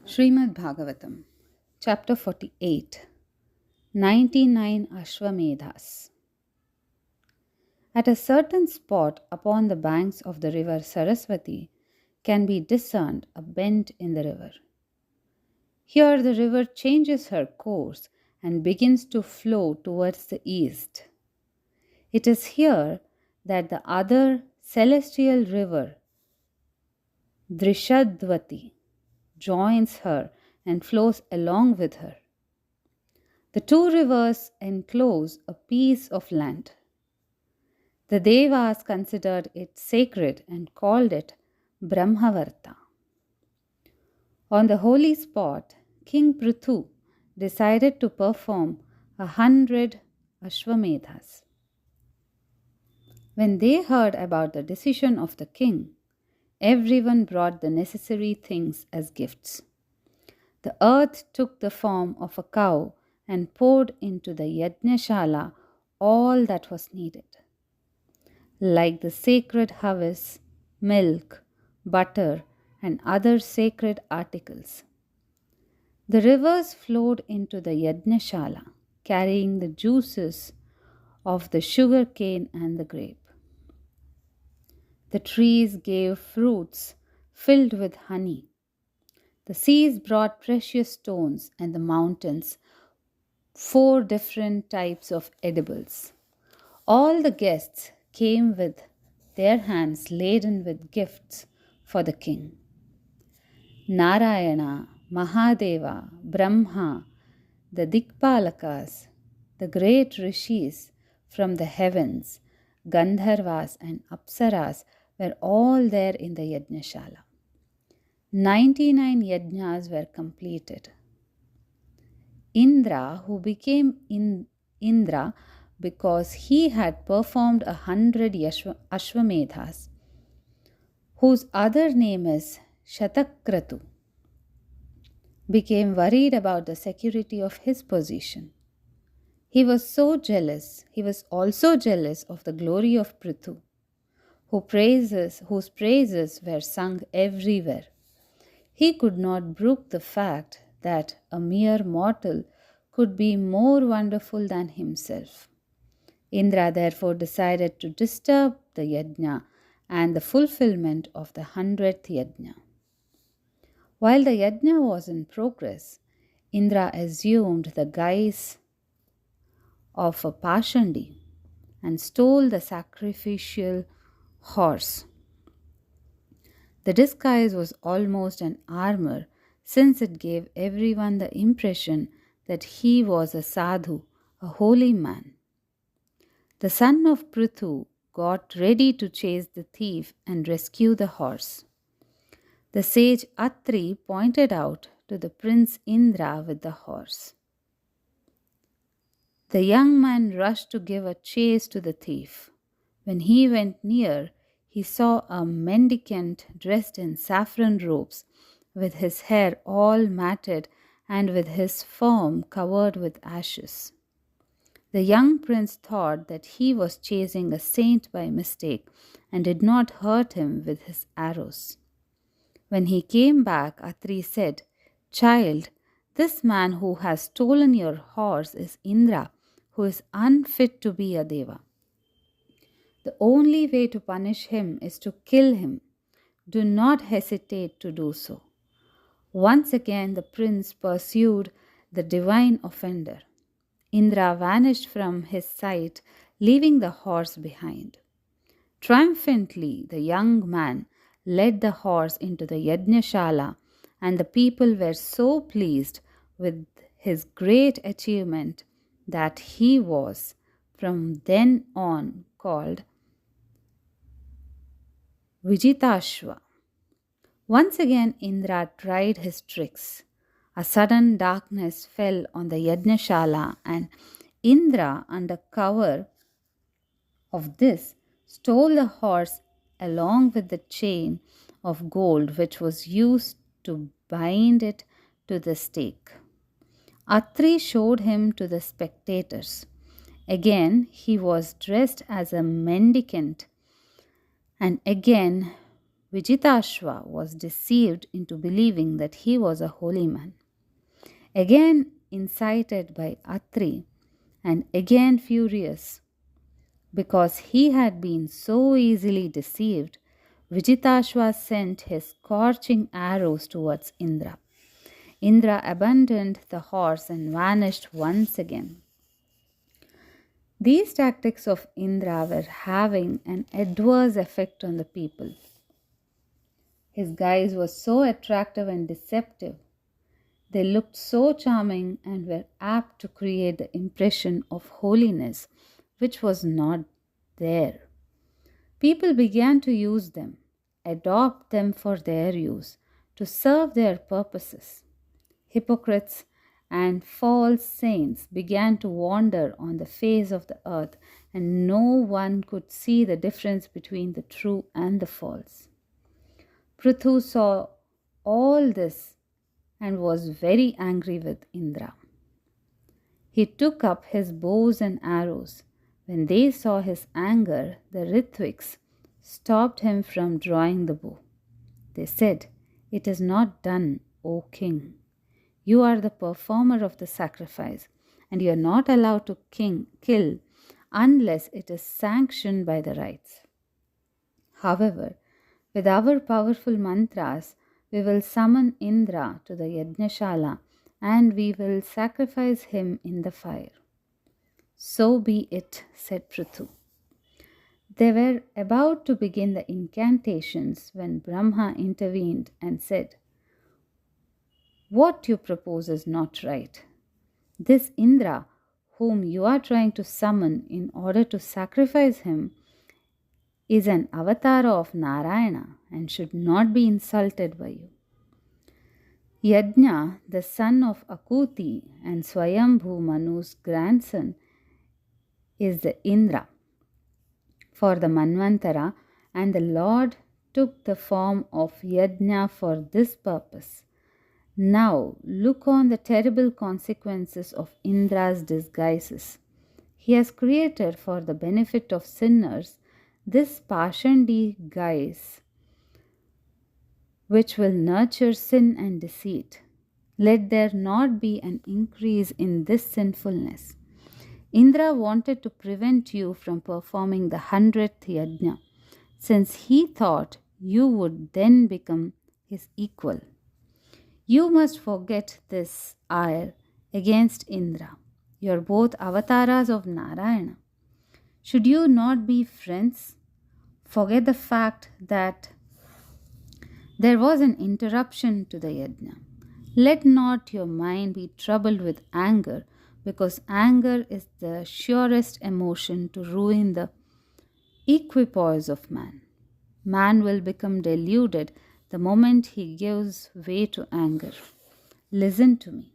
Srimad Bhagavatam, Chapter 48, 99 ashwamedhas. At a certain spot upon the banks of the river Saraswati can be discerned a bend in the river. Here the river changes her course and begins to flow towards the east. It is here that the other celestial river, Drishadvati, joins her and flows along with her. The two rivers enclose a piece of land. The Devas considered it sacred and called it Brahmavarta. On the holy spot, King Prithu decided to perform 100 ashwamedhas. When they heard about the decision of the king, everyone brought the necessary things as gifts. The earth took the form of a cow and poured into the yajnashala all that was needed, like the sacred havis, milk, butter, and other sacred articles. The rivers flowed into the yajnashala, carrying the juices of the sugar cane and the grape. The trees gave fruits filled with honey. The seas brought precious stones, and the mountains 4 different types of edibles. All the guests came with their hands laden with gifts for the king. Narayana, Mahadeva, Brahma, the Dikpalakas, the great rishis from the heavens, Gandharvas and Apsaras were all there in the Yajnashala. 99 yajnas were completed. Indra, who became Indra because he had performed 100 ashwamedhas, whose other name is Shatakratu, became worried about the security of his position. He was so jealous. He was also jealous of the glory of Prithu, whose praises were sung everywhere. He could not brook the fact that a mere mortal could be more wonderful than himself. Indra therefore decided to disturb the yajna and the fulfillment of the 100th yajna. While the yajna was in progress, Indra assumed the guise of a Pashandi and stole the sacrificial horse. The disguise was almost an armor, since it gave everyone the impression that he was a sadhu, a holy man. The son of Prithu got ready to chase the thief and rescue the horse. The sage Atri pointed out to the prince Indra with the horse. The young man rushed to give a chase to the thief. When he went near, he saw a mendicant dressed in saffron robes, with his hair all matted and with his form covered with ashes. The young prince thought that he was chasing a saint by mistake and did not hurt him with his arrows. When he came back, Atri said, "Child, this man who has stolen your horse is Indra, who is unfit to be a deva. The only way to punish him is to kill him. Do not hesitate to do so." Once again the prince pursued the divine offender. Indra vanished from his sight, leaving the horse behind. Triumphantly, the young man led the horse into the Yajnashala, and the people were so pleased with his great achievement that he was from then on called Vijitashva. Once again Indra tried his tricks. A sudden darkness fell on the Yajnashala, and Indra, under cover of this, stole the horse along with the chain of gold which was used to bind it to the stake. Atri showed him to the spectators. Again he was dressed as a mendicant, and again Vijitashva was deceived into believing that he was a holy man. Again incited by Atri, and again furious because he had been so easily deceived, Vijitashva sent his scorching arrows towards Indra. Indra abandoned the horse and vanished once again. These tactics of Indra were having an adverse effect on the people. His guise was so attractive and deceptive. They looked so charming and were apt to create the impression of holiness which was not there. People began to use them, adopt them for their use, to serve their purposes. Hypocrites and false saints began to wander on the face of the earth, and no one could see the difference between the true and the false. Prithu saw all this and was very angry with Indra. He took up his bows and arrows. When they saw his anger, the Ritviks stopped him from drawing the bow. They said, "It is not done, O king. You are the performer of the sacrifice, and you are not allowed to kill unless it is sanctioned by the rites. However, with our powerful mantras, we will summon Indra to the Yajnashala and we will sacrifice him in the fire." "So be it," said Prithu. They were about to begin the incantations when Brahma intervened and said, "What you propose is not right. This Indra, whom you are trying to summon in order to sacrifice him, is an avatar of Narayana and should not be insulted by you. Yajna, the son of Akuti and Swayambhu Manu's grandson, is the Indra for the Manvantara, and the Lord took the form of Yajna for this purpose. Now look on the terrible consequences of Indra's disguises. He has created for the benefit of sinners this Pashandi guise, which will nurture sin and deceit. Let there not be an increase in this sinfulness. Indra wanted to prevent you from performing the 100th yajna, since he thought you would then become his equal. You must forget this ire against Indra. You are both avatars of Narayana. Should you not be friends? Forget the fact that there was an interruption to the yajna. Let not your mind be troubled with anger, because anger is the surest emotion to ruin the equipoise of man. Man will become deluded the moment he gives way to anger. Listen to me.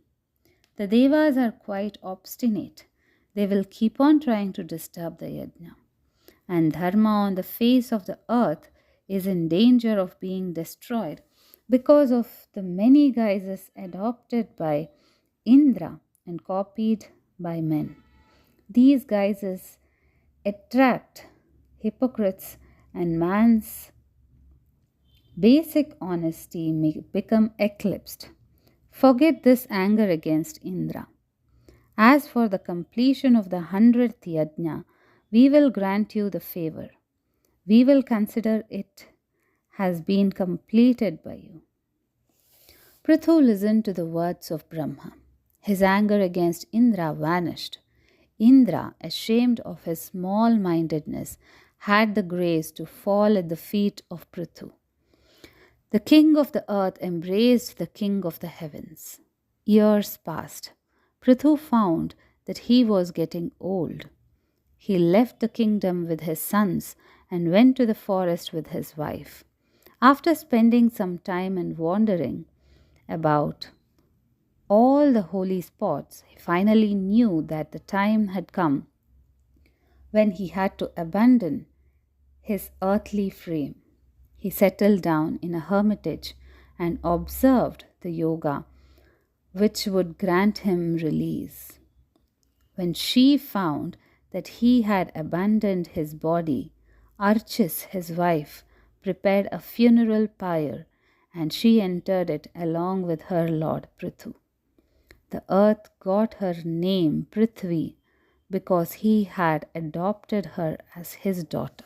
The Devas are quite obstinate. They will keep on trying to disturb the yajna. And dharma on the face of the earth is in danger of being destroyed because of the many guises adopted by Indra and copied by men. These guises attract hypocrites, and man's basic honesty may become eclipsed. Forget this anger against Indra. As for the completion of the 100th yajna, we will grant you the favor. We will consider it has been completed by you. Prithu listened to the words of Brahma. His anger against Indra vanished. Indra, ashamed of his small-mindedness, had the grace to fall at the feet of Prithu. The king of the earth embraced the king of the heavens. Years passed. Prithu found that he was getting old. He left the kingdom with his sons and went to the forest with his wife. After spending some time and wandering about all the holy spots, he finally knew that the time had come when he had to abandon his earthly frame. He settled down in a hermitage and observed the yoga which would grant him release. When she found that he had abandoned his body, Archis, his wife, prepared a funeral pyre, and she entered it along with her lord Prithu. The earth got her name Prithvi because he had adopted her as his daughter.